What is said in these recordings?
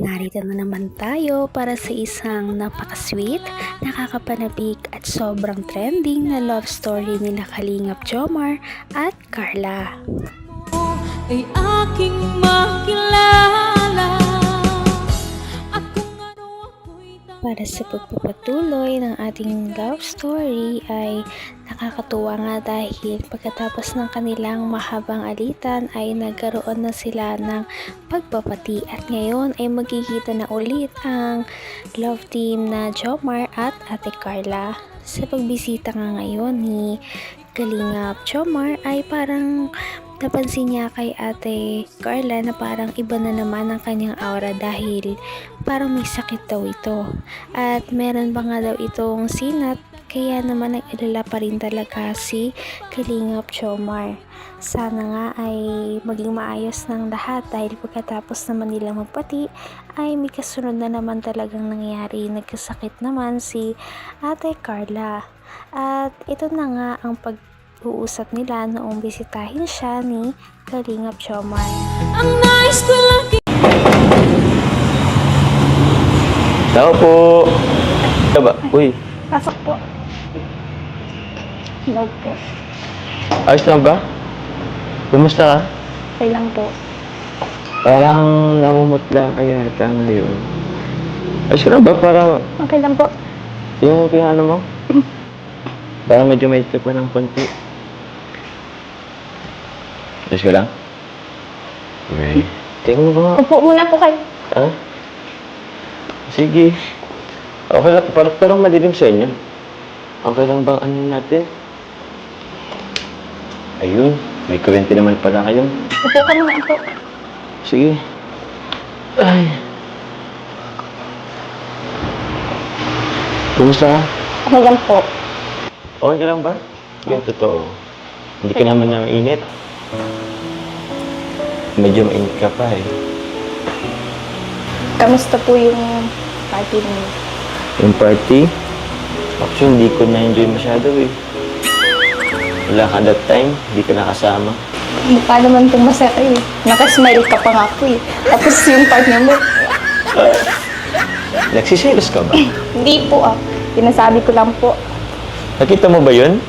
narito na naman tayo para sa isang napaka-sweet, nakakapanabik at sobrang trending na love story nila Kalingap Jomar at Carla. Ay aking makilala at kung ano ako'y Para sa pagpapatuloy ng ating love story ay nakakatuwa nga dahil pagkatapos ng kanilang mahabang alitan ay nagkaroon na sila ng pagpapati at ngayon ay magkikita na ulit ang love team na Jomar at Ate Carla. Sa pagbisita nga ngayon ni Kalingap Jomar ay parang napansin niya kay Ate Carla na parang iba na naman ang kanyang aura dahil parang may sakit daw ito. At meron pa nga daw itong sinat kaya naman nag-alala pa rin talaga si Kalingap Jomar. Sana nga ay maging maayos ng lahat dahil pagkatapos naman nila magpati ay may kasunod na naman talagang nangyari. Nagkasakit naman si Ate Carla. At ito na nga ang pag-uusap nila noong bisitahin siya ni Kalingap Jomar. ang nais ko lang Tao po. Diba? Uy, Pasok po. Hello po. ayos lang ba? Kumusta ka? Okay lang po. Parang namumutla kaya yata ngayon. Ayos ka lang ba? Para Okay lang po. yung ano mo? Parang medyo may pa ng konti. Ayos ka lang? Okay. Tingnan mo ba? Upo muna po kayo. Ha? Sige. Okay lang. Parang madilim sa inyo. Okay lang bang ano natin? Ayun. May kurente naman pala kayo. Upo ka muna po. Sige. Ay. Kumusta ka? Okay lang po. Okay ka lang ba? Yan, totoo. Hindi ka naman na mainit. Medyo mainit ka pa eh. Kamusta po yung party niyo? Yung party? Actually, hindi ko na-enjoy masyado eh. Wala ka that time, hindi ka nakasama. Mukha naman pong masaya kayo. Nakasmile ka pa nga po eh. Tapos yung partner mo, Nagsiselos ka ba? hindi po ah. Pinasabi ko lang po. Nakita mo ba yun?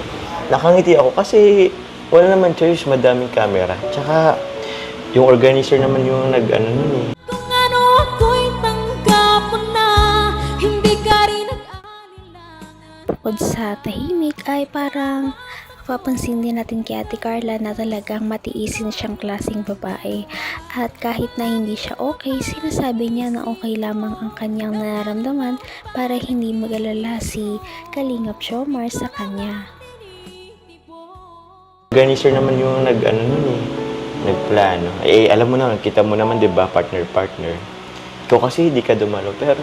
Nakangiti ako kasi wala naman choice, madaming camera. Tsaka, yung organizer naman yung nag-ano nun eh. kung ano ako'y tanggap mo na hindi ka rin nag-alilangan. Bukod sa tahimik ay parang mapapansin din natin kay Ate Carla na talagang matiisin siyang klaseng babae. At kahit na hindi siya okay, sinasabi niya na okay lamang ang kanyang nararamdaman para hindi mag-alala si Kalingap Jomar sa kanya. Organizer naman yung nag-ano nun eh. Nagplano. Eh, alam mo naman, kita mo naman, di ba, partner-partner. Ikaw kasi hindi ka dumalo, pero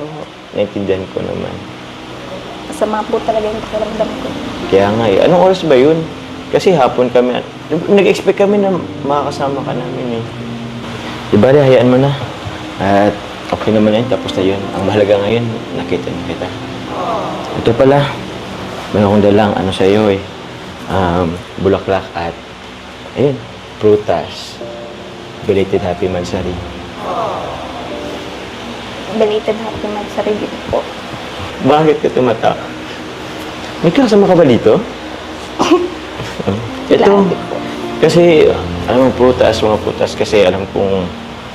naintindihan ko naman. Masama po talaga yung pakiramdam ko. Kaya nga eh. Anong oras ba yun? Kasi hapon kami, nag-expect kami na makakasama ka namin eh. Di ba, hayaan mo na. At okay naman yun, tapos na yun. Ang mahalaga ngayon, nakita na kita. Ito pala, may akong dalang ano sa'yo eh. Bulaklak at, ayun, prutas. Belated happy mansari. Belated happy magsarili po. Bakit ka tumata? May kasama ka ba dito? Ito. Lagi po. Kasi, alam mo, mga prutas, kasi alam kong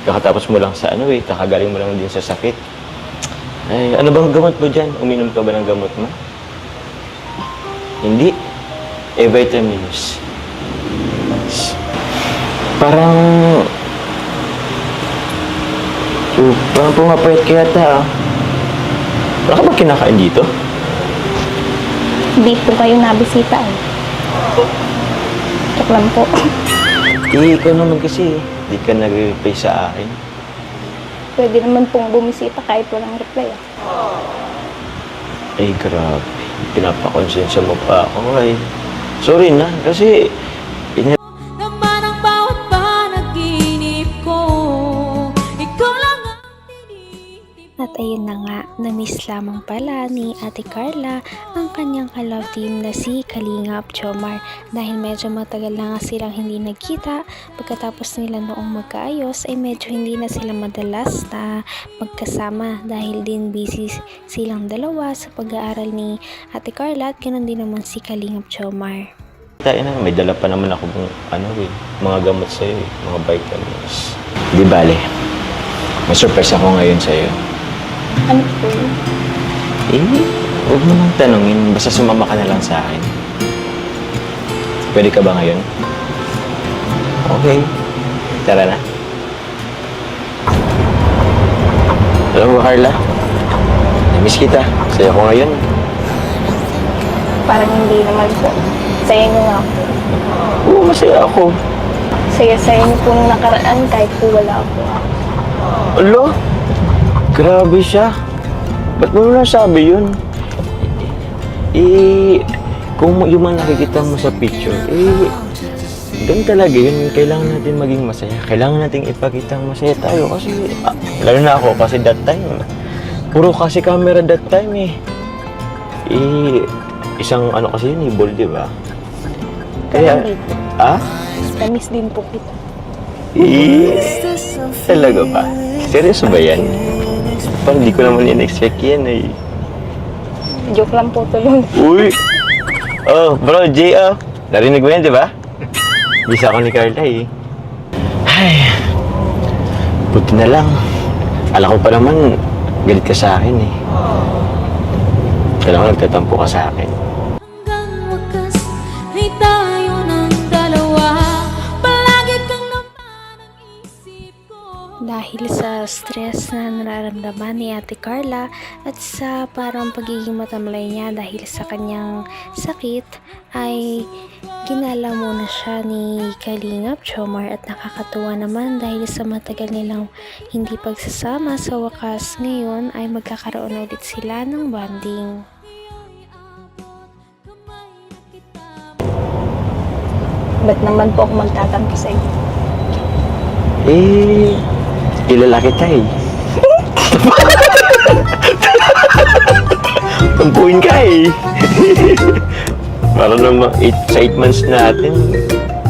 kakatapos mo lang sa ano eh, kakagaling mo lang din sa sakit. Ay, ano bang gamot mo dyan? Uminom ka ba ng gamot mo? Hindi. Vitamins. Parang... parang pumapayat ka yata ah. Wala ka ba kinakain dito? Hindi po kayo nabisita eh. Joke lang po. Ikaw naman kasi, di ka nag-reply sa akin. Pwede naman pong bumisita kahit walang reply ah. Ay, grabe. Pinapakonsensya mo pa ako ay. Sorry na, kasi naman ang bawat panaginip ko ikaw lang ang tinitip. At ayun na nga, na-miss lamang pala ni Ate Carla ang kanyang ka-love team na si Kalingap Jomar dahil medyo matagal na nga silang hindi nagkita. Pagkatapos nila noong magkaayos ay medyo hindi na sila madalas na magkasama dahil din busy silang dalawa sa pag-aaral ni Ate Carla at ganoon din naman si Kalingap Jomar. Tayo na, may dala pa naman ako mga gamot sa'yo mga vitamins. Di bale, may surprise ako ngayon sa'yo. Ano po yun? Huwag mo nang tanungin, basta sumama ka na lang sa akin. Pwede ka ba ngayon? Okay, tara na. Alam mo, Carla, namiss kita. Saya ko ngayon. Parang hindi naman po. Saya niyo nga po. Oo, masaya ako. Saya-saya niyo po nung nakaraan kahit po wala ako. Alo? Grabe siya. Ba't mo nasabi yun? Kung yung mga nakikita mo sa picture, ganun talaga yun. Kailangan natin maging masaya. Kailangan natin ipakita masaya tayo kasi, lalo na ako kasi that time, puro kasi camera that time isang ano kasi yun, ball, di ba? Kaya, Namiss din po kita. Talaga ba? Seryoso ba yan? Parang di ko naman in-expect yan Joke lang po tulong. Uy! Oh, bro, Jay, narinig mo yan, di ba? Bisa ako ni Carla Ay, buti na lang. Alam ko pa naman, galit ka sa akin Alam ko nagtatampo ka sa akin. Hanggang wakas ay tayo ng dalawa. Palagi kang naman ang isip ko. Dahil sa stress na nararamdaman ni Ate Carla at sa parang pagiging matamlay niya dahil sa kanyang sakit ay ginala muna siya ni Kalingap Jomar at nakakatuwa naman dahil sa matagal nilang hindi pagsasama sa wakas ngayon ay magkakaroon ulit sila ng bonding. Ba't naman po ako magtatampo sa iyo? Kilala kita Tampuin ka Para naman sa 8 months natin,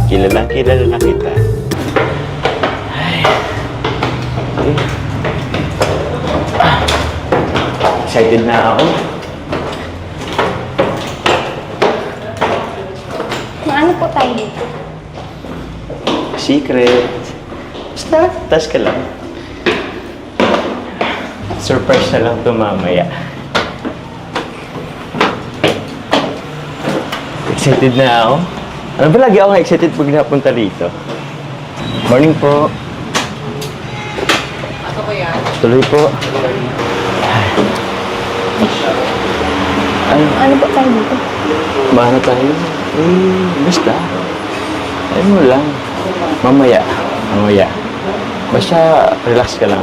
kilala na kita. Excited na ako. Ano po tayo dito? Secret. Basta, tas ka lang. Surprise na lang ito mamaya. Excited na ako. Ano ba lagi ako excited pag napunta rito? Morning po. Ako ko yan. Tuloy po. Ano po tayo dito? Bahala tayo. Basta. Ayun mo lang. Mamaya. Basta relax ka lang.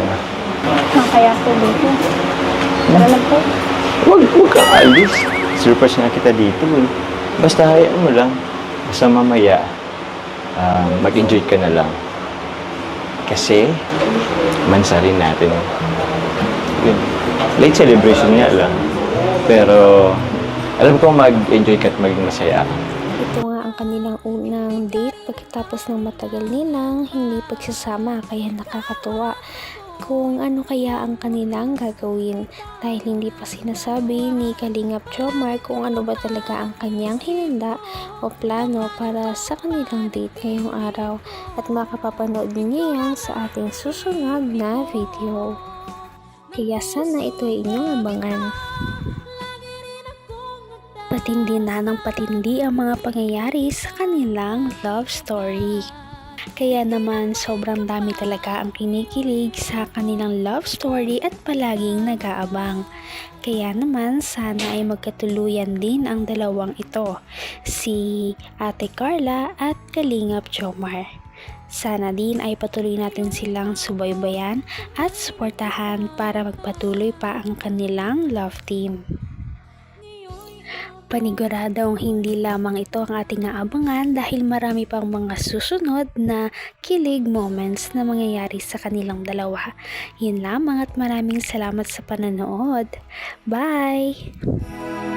Kaya po dito. Tara na po. Huwag ka alis. Surprise na kita dito Basta hayaan mo lang. Basta mamaya, mag-enjoy ka na lang. Kasi, mansa rin natin. Yun. Late celebration nga lang. Pero, alam ko mag-enjoy ka at maging masaya. Ito nga ang kanilang unang date pagkatapos ng matagal nilang hindi pagsasama kaya nakakatuwa kung ano kaya ang kanilang gagawin dahil hindi pa sinasabi ni Kalingap Jomar kung ano ba talaga ang kanyang hinanda o plano para sa kanilang date ngayong araw at makapapanood niyo yan sa ating susunod na video. Kaya sana ito ay inyong abangan. Patindi na ng patindi ang mga pangyayari sa kanilang love story. Kaya naman sobrang dami talaga ang kinikilig sa kanilang love story at palaging nag-aabang. Kaya naman sana ay magkatuluyan din ang dalawang ito, si Ate Carla at Kalingap Jomar. Sana din ay patuloy natin silang subaybayan at suportahan para magpatuloy pa ang kanilang love team. Paniguradong hindi lamang ito ang ating aabangan dahil marami pang mga susunod na kilig moments na mangyayari sa kanilang dalawa. Yun lamang at maraming salamat sa pananood. Bye!